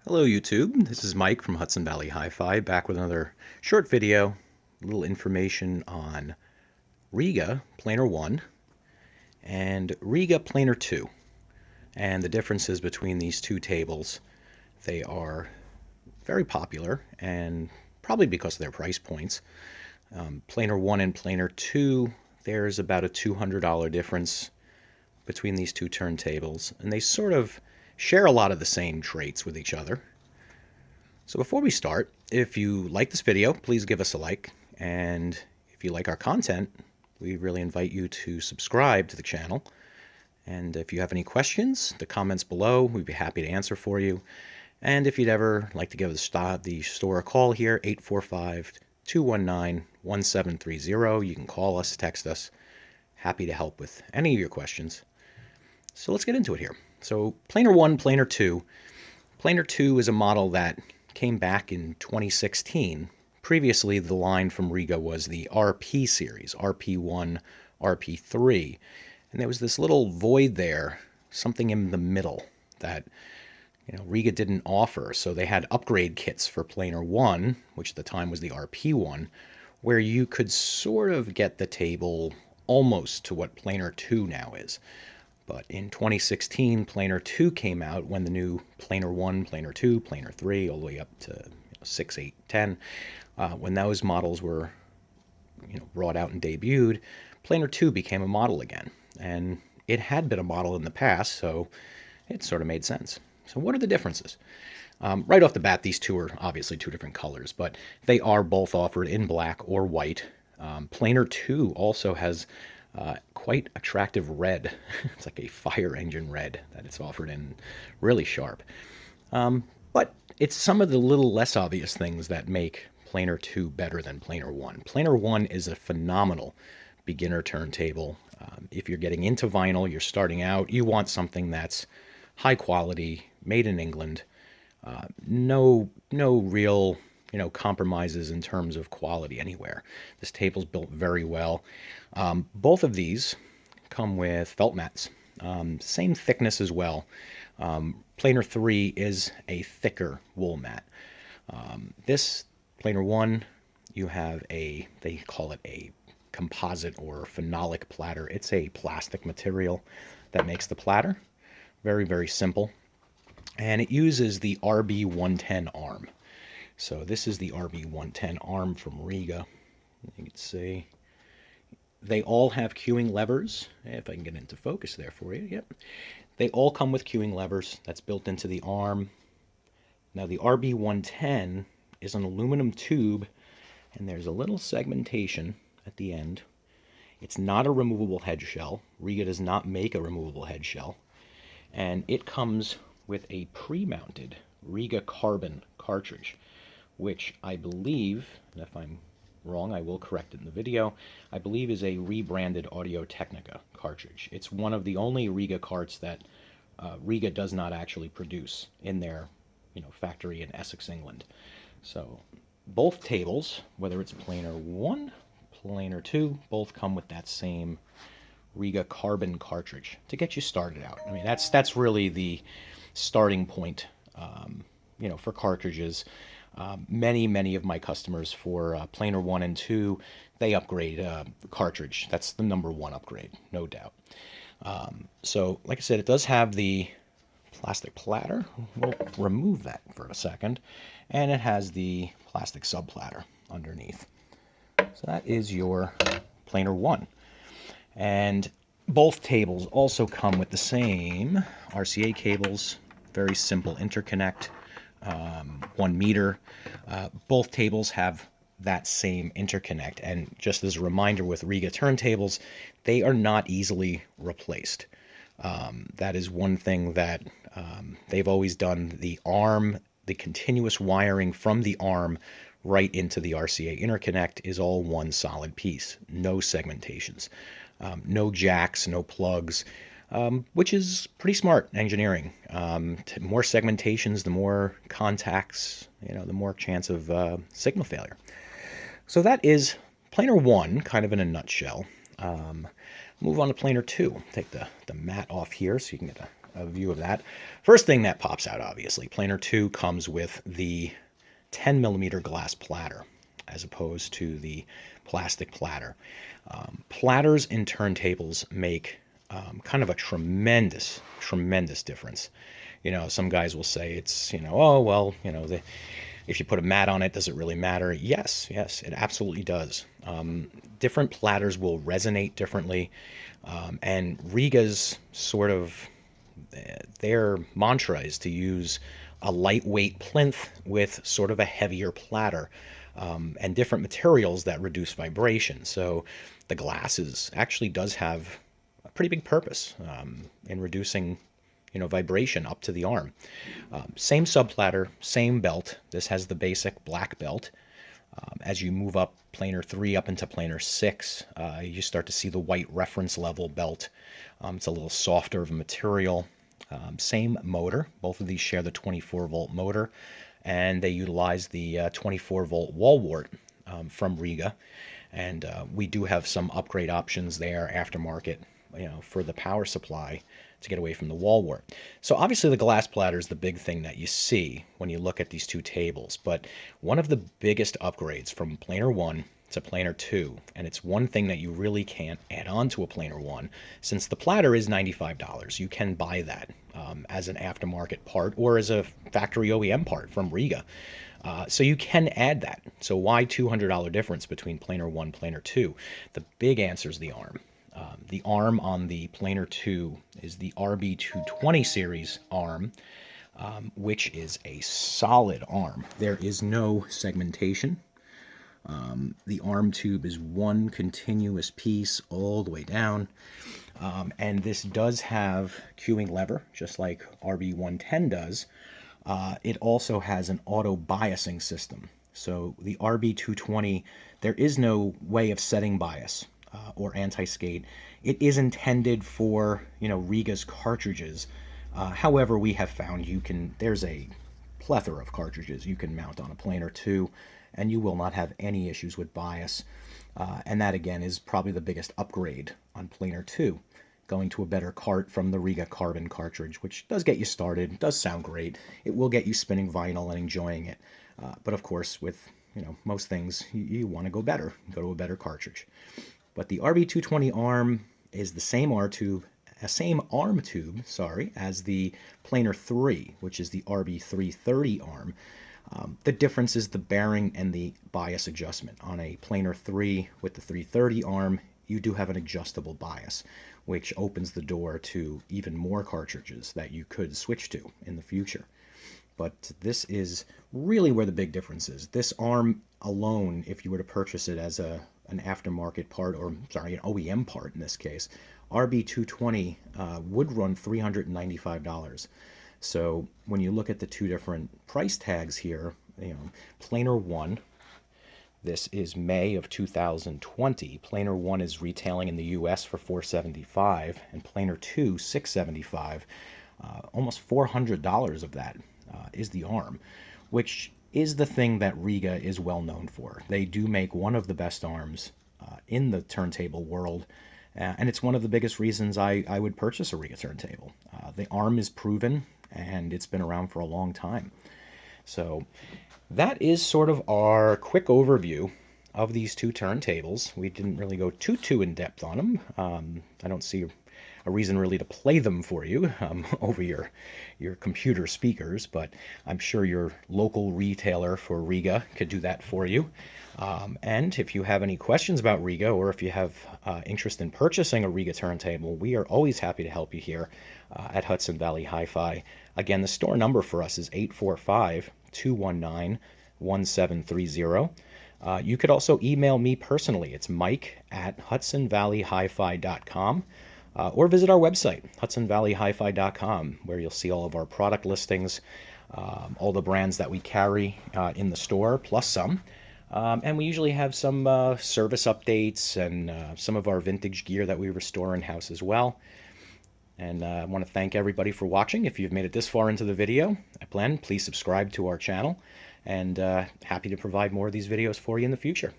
Hello YouTube, this is Mike from Hudson Valley Hi-Fi back with another short video, a little information on Rega Planar 1 and Rega Planar 2 and the differences between these two tables. They are very popular and probably because of their price points. Planar 1 and Planar 2, there's about a $200 difference between these two turntables, and they sort of share a lot of the same traits with each other. So before we start, if you like this video, please give us a like, and if you like our content, we really invite you to subscribe to the channel. And if you have any questions, the comments below, we'd be happy to answer for you. And if you'd ever like to give the store a call here, 845-219-1730. You can call us, text us. Happy to help with any of your questions. So let's get into it here. So Planar 1, Planar 2. Planar 2 is a model that came back in 2016. Previously, the line from Rega was the RP series, RP1, RP3. And there was this little void there, something in the middle that Rega didn't offer. So they had upgrade kits for Planar 1, which at the time was the RP1, where you could sort of get the table almost to what Planar 2 now is. But in 2016, Planar 2 came out when the new Planar 1, Planar 2, Planar 3, all the way up to 6, 8, 10. When those models were brought out and debuted, Planar 2 became a model again. And it had been a model in the past, so it sort of made sense. So what are the differences? Right off the bat, these two are obviously two different colors, but they are both offered in black or white. Planar 2 also has quite attractive red. It's like a fire engine red that it's offered in, really sharp. But it's some of the little less obvious things that make Planar 2 better than Planar 1. Planar 1 is a phenomenal beginner turntable. If you're getting into vinyl, you're starting out, you want something that's high quality, made in England, no real compromises in terms of quality anywhere. This table's built very well. Both of these come with felt mats, same thickness as well. Planar 3 is a thicker wool mat. This Planar 1, you have they call it a composite or phenolic platter. It's a plastic material that makes the platter. Very, very simple. And it uses the RB110 arm. So this is the RB110 arm from Rega. You can see they all have cueing levers. If I can get into focus there for you. Yep. They all come with cueing levers. That's built into the arm. Now the RB110 is an aluminum tube, and there's a little segmentation at the end. It's not a removable head shell. Rega does not make a removable head shell. And it comes with a pre-mounted Rega carbon cartridge, which I believe, and if I'm wrong, I will correct it in the video, I believe is a rebranded Audio-Technica cartridge. It's one of the only Rega carts that Rega does not actually produce in their factory in Essex, England. So both tables, whether it's Planar 1, Planar 2, both come with that same Rega carbon cartridge to get you started out. I mean, that's really the starting point, for cartridges. Many of my customers for Planar 1 and 2, they upgrade the cartridge. That's the #1 upgrade, no doubt. So, like I said, it does have the plastic platter. We'll remove that for a second. And it has the plastic subplatter underneath. So that is your Planar 1. And both tables also come with the same RCA cables, very simple interconnect, 1 meter. Both tables have that same interconnect. And just as a reminder with Rega turntables, they are not easily replaced. That is one thing that they've always done. The arm, the continuous wiring from the arm right into the RCA interconnect is all one solid piece, no segmentations. No jacks, no plugs, which is pretty smart engineering. More segmentations, the more contacts, the more chance of signal failure. So that is Planar 1, kind of in a nutshell. Move on to Planar 2. Take the mat off here so you can get a view of that. First thing that pops out, obviously, Planar 2 comes with the 10 millimeter glass platter as opposed to the plastic platter. Platters in turntables make kind of a tremendous difference. You know, some guys will say it's, you know, oh, well, you know, if you put a mat on it, does it really matter? Yes, it absolutely does. Different platters will resonate differently. And Rega's sort of, their mantra is to use a lightweight plinth with sort of a heavier platter, and different materials that reduce vibration. So the glasses actually does have a pretty big purpose in reducing, you know, vibration up to the arm. Same subplatter, same belt. This has the basic black belt. As you move up planar 3 up into planar 6, you start to see the white reference level belt. It's a little softer of a material. Same motor. Both of these share the 24-volt motor, and they utilize the 24-volt wall wart from Rega. And we do have some upgrade options there, aftermarket, you know, for the power supply to get away from the wall wart. So obviously the glass platter is the big thing that you see when you look at these two tables. But one of the biggest upgrades from Planar 1 to Planar 2, and it's one thing that you really can't add on to a Planar 1, since the platter is $95. You can buy that as an aftermarket part or as a factory OEM part from Rega. So you can add that. So why $200 difference between Planar 1 and Planar 2? The big answer is the arm. The arm on the Planar 2 is the RB220 series arm, which is a solid arm. There is no segmentation. The arm tube is one continuous piece all the way down. And this does have cueing lever, just like RB110 does. It also has an auto biasing system. So the RB220, there is no way of setting bias or anti-skate. It is intended for, you know, Rega's cartridges. However, we have found there's a plethora of cartridges you can mount on a Planar 2, and you will not have any issues with bias. And that, again, is probably the biggest upgrade on Planar 2, going to a better cart from the Rega carbon cartridge, which does get you started, does sound great. It will get you spinning vinyl and enjoying it. But of course, with, you know, most things, you want to go better, go to a better cartridge. But the RB220 arm is the same arm tube, as the Planar 3, which is the RB330 arm. The difference is the bearing and the bias adjustment. On a Planar 3 with the 330 arm, you do have an adjustable bias, which opens the door to even more cartridges that you could switch to in the future. But this is really where the big difference is. This arm alone, if you were to purchase it as an aftermarket part, or sorry, an OEM part in this case, RB220 would run $395. So when you look at the two different price tags here, you know, Planar 1, this is May of 2020. Planar 1 is retailing in the US for $475, and Planar 2, $675. Almost $400 of that is the arm, which is the thing that Rega is well known for. They do make one of the best arms in the turntable world, and it's one of the biggest reasons I would purchase a Rega turntable. The arm is proven, and it's been around for a long time. So that is sort of our quick overview of these two turntables. We didn't really go too in depth on them. I don't see a reason really to play them for you over your computer speakers, but I'm sure your local retailer for Rega could do that for you. And if you have any questions about Rega, or if you have interest in purchasing a Rega turntable, we are always happy to help you here at Hudson Valley Hi-Fi. Again, the store number for us is 845-219-1730. You could also email me personally. It's mike@hudsonvalleyhifi.com. Or visit our website, hudsonvalleyhifi.com, where you'll see all of our product listings, all the brands that we carry in the store, plus some. And we usually have some service updates and some of our vintage gear that we restore in-house as well. And I want to thank everybody for watching. If you've made it this far into the video, please subscribe to our channel, and happy to provide more of these videos for you in the future.